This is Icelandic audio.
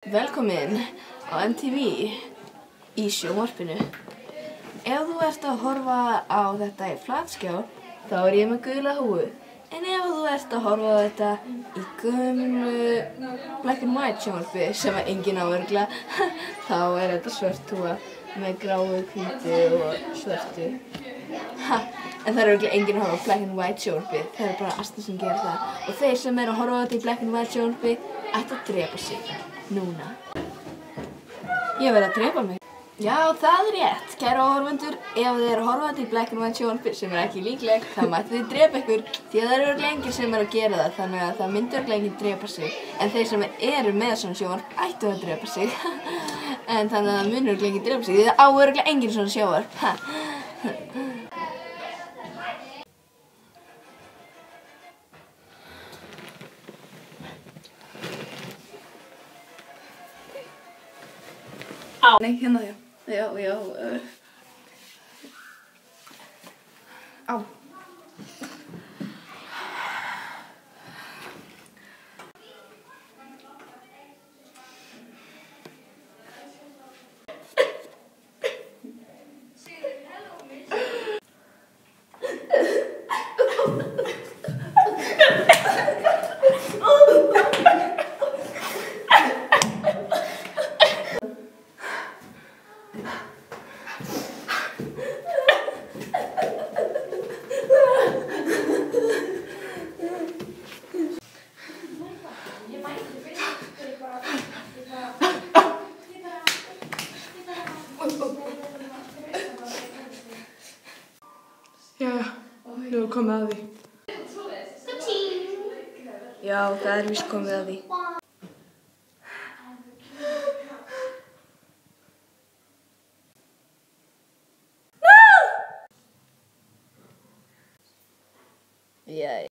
Velkomin á MTV í sjónvarpinu. Ef þú ert að horfa á þetta í flatskjá, þá er ég með gula húfu. En ef þú ert að horfa á þetta í gömlu black and white sjónvarpi sem enginn á örugglega, þá er þetta svört húfa með gráu, hvítu og svörtu. En það er örugglega enginn að horfa á black and white sjónvarpi, það er bara Asta sem gerir það. Og þeir sem eru að horfa á þetta í black and white sjónvarpi ættu að drepa sig. Núna. Ég verð að drepa mig. Já, það er rétt, kæru áhorfendur. Ef þið eru að horfa þetta í black and white sjónvarpi, sem er ekki líklegt, þá mættu þið drepa ykkur. Því að það eru örugglega enginn sem eru að gera það, þannig að það myndi örugglega enginn drepa sig. En þeir sem eru með svona sjónvarp ættu að drepa sig. En þannig að það mun örugglega enginn drepa sig, því það á örugglega enginn svona sjónvarp. Á. Nei, hérna já. Á. Jæja, nú er komið að því. Já, það er víst komið að því. Jæja.